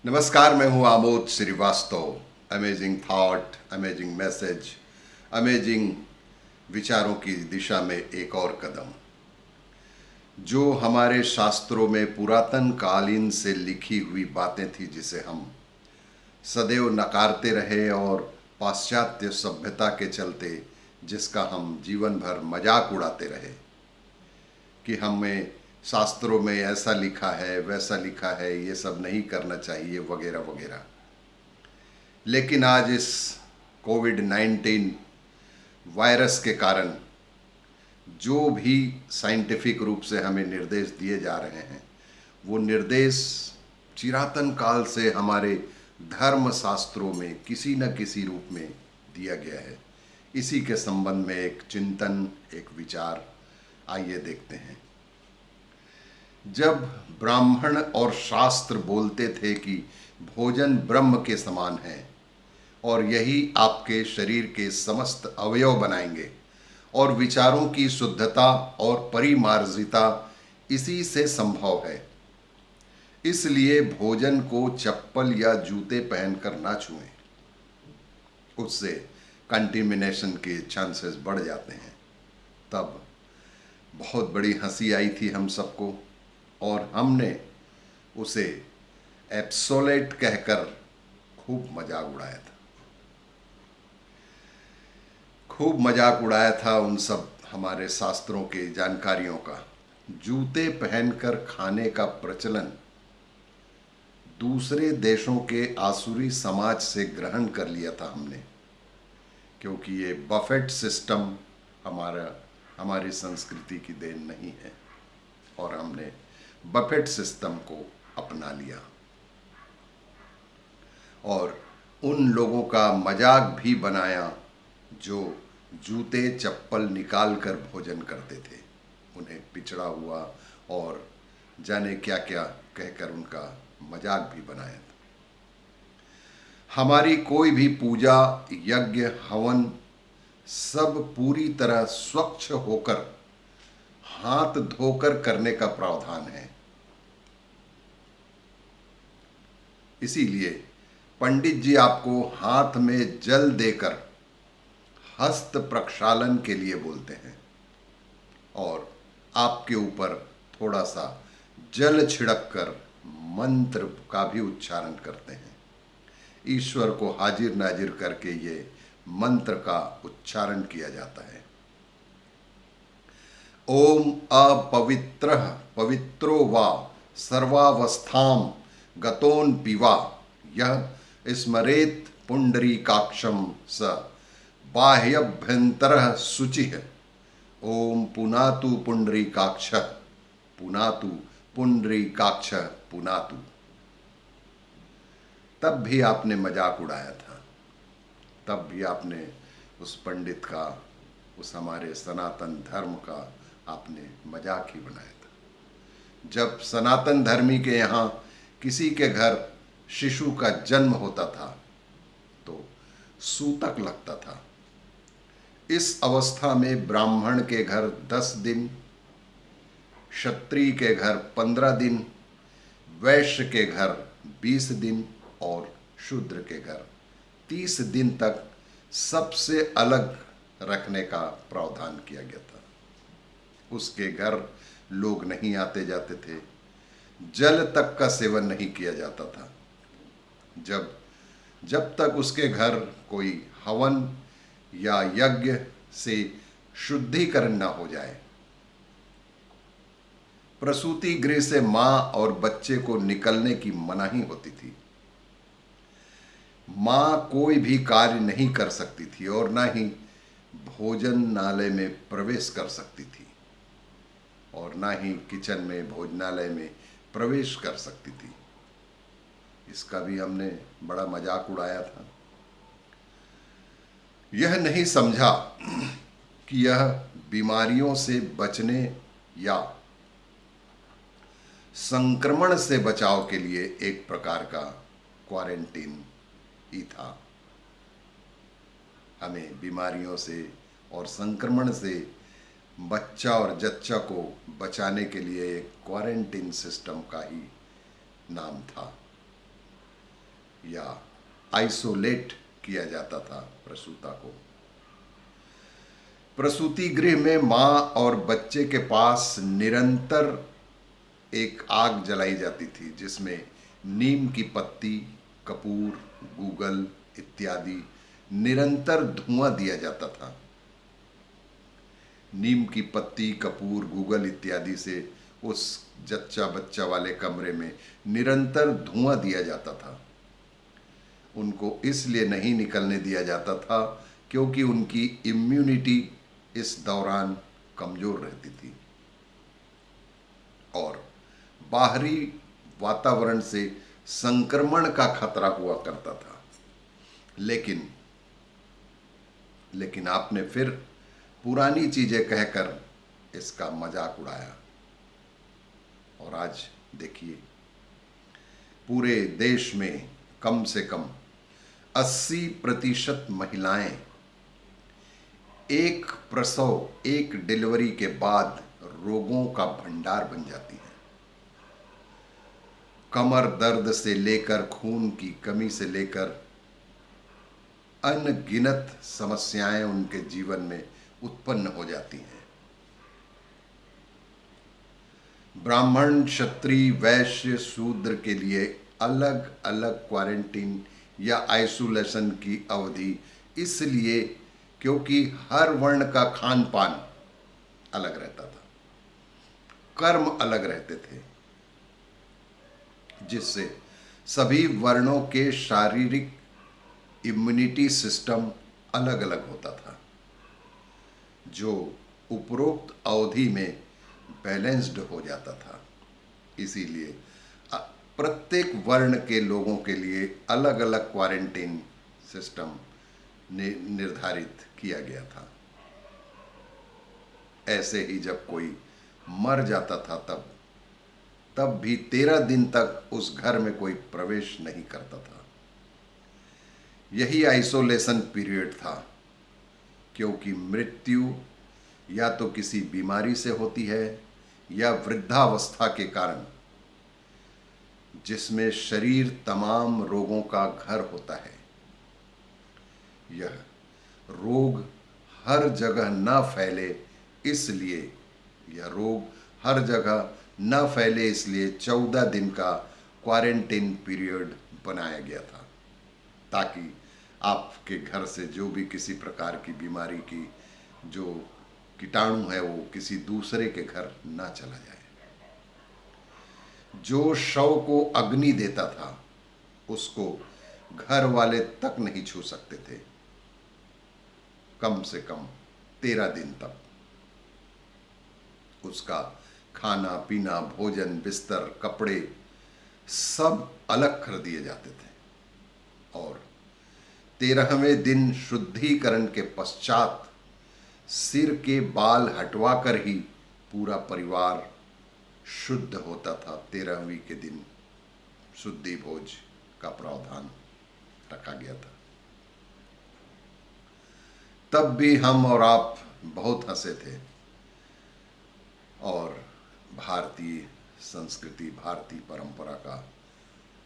नमस्कार, मैं हूं Amod Shrivastava. Amazing thought, amazing message, amazing विचारों की दिशा में एक और कदम। जो हमारे शास्त्रों में पुरातन कालीन से लिखी हुई बातें थी, जिसे हम सदैव नकारते रहे और पाश्चात्य सभ्यता के चलते जिसका हम जीवन भर मजाक उड़ाते रहे कि हमें शास्त्रों में ऐसा लिखा है, वैसा लिखा है, ये सब नहीं करना चाहिए वगैरह वगैरह। लेकिन आज इस कोविड-19 वायरस के कारण जो भी साइंटिफिक रूप से हमें निर्देश दिए जा रहे हैं, वो निर्देश चिरातन काल से हमारे धर्म शास्त्रों में किसी न किसी रूप में दिया गया है। इसी के संबंध में एक चिंतन, एक विचार, आइए देखते हैं। जब ब्राह्मण और शास्त्र बोलते थे कि भोजन ब्रह्म के समान है और यही आपके शरीर के समस्त अवयव बनाएंगे और विचारों की शुद्धता और परिमार्जिता इसी से संभव है, इसलिए भोजन को चप्पल या जूते पहनकर ना छुएं, उससे कंटेमिनेशन के चांसेस बढ़ जाते हैं। तब बहुत बड़ी हंसी आई थी हम सबको और हमने उसे एब्सोलेट कहकर खूब मजाक उड़ाया था। खूब मजाक उड़ाया था उन सब हमारे शास्त्रों के जानकारियों का। जूते पहनकर खाने का प्रचलन दूसरे देशों के आसुरी समाज से ग्रहण कर लिया था हमने, क्योंकि ये बफेट सिस्टम हमारी संस्कृति की देन नहीं है और हमने बफेट सिस्टम को अपना लिया और उन लोगों का मजाक भी बनाया जो जूते चप्पल निकाल कर भोजन करते थे। उन्हें पिछड़ा हुआ और जाने क्या क्या कहकर उनका मजाक भी बनाया था। हमारी कोई भी पूजा, यज्ञ, हवन सब पूरी तरह स्वच्छ होकर, हाथ धोकर करने का प्रावधान है। इसीलिए पंडित जी आपको हाथ में जल देकर हस्त प्रक्षालन के लिए बोलते हैं और आपके ऊपर थोड़ा सा जल छिड़क कर मंत्र का भी उच्चारण करते हैं। ईश्वर को हाजिर नाजिर करके ये मंत्र का उच्चारण किया जाता है। ओम अपवित्रः पवित्रो वा सर्वावस्थां गतोन पिवा यह स्मरेत पुंडरीकाक्षम स बाह्यभ्यंतरः शुचिः। ओम पुनातु पुंडरीकाक्षः पुनातु पुंडरीकाक्षः पुनातु। तब भी आपने मजाक उड़ाया था, तब भी आपने उस पंडित का, उस हमारे सनातन धर्म का आपने मजाक ही बनाया था। जब सनातन धर्मी के यहाँ किसी के घर शिशु का जन्म होता था तो सूतक लगता था। इस अवस्था में ब्राह्मण के घर 10 दिन, क्षत्रिय के घर 15 दिन, वैश्य के घर 20 दिन और शूद्र के घर 30 दिन तक सबसे अलग रखने का प्रावधान किया गया था। उसके घर लोग नहीं आते जाते थे, जल तक का सेवन नहीं किया जाता था जब तक उसके घर कोई हवन या यज्ञ से शुद्धिकरण न हो जाए। प्रसूति गृह से मां और बच्चे को निकलने की मनाही होती थी। मां कोई भी कार्य नहीं कर सकती थी और ना ही भोजनालय में प्रवेश कर सकती थी और ना ही किचन में, भोजनालय में प्रवेश कर सकती थी। इसका भी हमने बड़ा मजाक उड़ाया था। यह नहीं समझा कि यह बीमारियों से बचने या संक्रमण से बचाव के लिए एक प्रकार का क्वारंटीन ही था। हमें बीमारियों से और संक्रमण से बच्चा और जच्चा को बचाने के लिए एक क्वारंटीन सिस्टम का ही नाम था। या आइसोलेट किया जाता था प्रसूता को। प्रसूति गृह में मां और बच्चे के पास निरंतर एक आग जलाई जाती थी जिसमें नीम की पत्ती, कपूर, गूगल इत्यादि निरंतर धुआं दिया जाता था। नीम की पत्ती, कपूर, गूगल इत्यादि से उस जच्चा बच्चा वाले कमरे में निरंतर धुआं दिया जाता था। उनको इसलिए नहीं निकलने दिया जाता था क्योंकि उनकी इम्यूनिटी इस दौरान कमजोर रहती थी और बाहरी वातावरण से संक्रमण का खतरा हुआ करता था। लेकिन आपने फिर पुरानी चीजें कहकर इसका मजाक उड़ाया और आज देखिए पूरे देश में कम से कम 80% महिलाएं एक प्रसव, एक डिलीवरी के बाद रोगों का भंडार बन जाती हैं। कमर दर्द से लेकर खून की कमी से लेकर अनगिनत समस्याएं उनके जीवन में उत्पन्न हो जाती हैं। ब्राह्मण, क्षत्रिय, वैश्य, शूद्र के लिए अलग अलग क्वारंटीन या आइसोलेशन की अवधि इसलिए क्योंकि हर वर्ण का खान पान अलग रहता था, कर्म अलग रहते थे, जिससे सभी वर्णों के शारीरिक इम्यूनिटी सिस्टम अलग अलग होता था, जो उपरोक्त अवधि में बैलेंस्ड हो जाता था। इसीलिए प्रत्येक वर्ण के लोगों के लिए अलग अलग क्वारंटीन सिस्टम निर्धारित किया गया था। ऐसे ही जब कोई मर जाता था तब भी 13 दिन तक उस घर में कोई प्रवेश नहीं करता था। यही आइसोलेशन पीरियड था, क्योंकि मृत्यु या तो किसी बीमारी से होती है या वृद्धावस्था के कारण, जिसमें शरीर तमाम रोगों का घर होता है। यह रोग हर जगह न फैले इसलिए 14 दिन का क्वारंटीन पीरियड बनाया गया था, ताकि आपके घर से जो भी किसी प्रकार की बीमारी की जो कीटाणु है वो किसी दूसरे के घर ना चला जाए। जो शव को अग्नि देता था उसको घर वाले तक नहीं छू सकते थे, कम से कम 13 दिन तक। उसका खाना पीना, भोजन, बिस्तर, कपड़े सब अलग कर दिए जाते थे और 13वें दिन शुद्धिकरण के पश्चात सिर के बाल हटवाकर ही पूरा परिवार शुद्ध होता था। 13वीं के दिन शुद्धि भोज का प्रावधान रखा गया था। तब भी हम और आप बहुत हंसे थे और भारतीय संस्कृति, भारतीय परंपरा का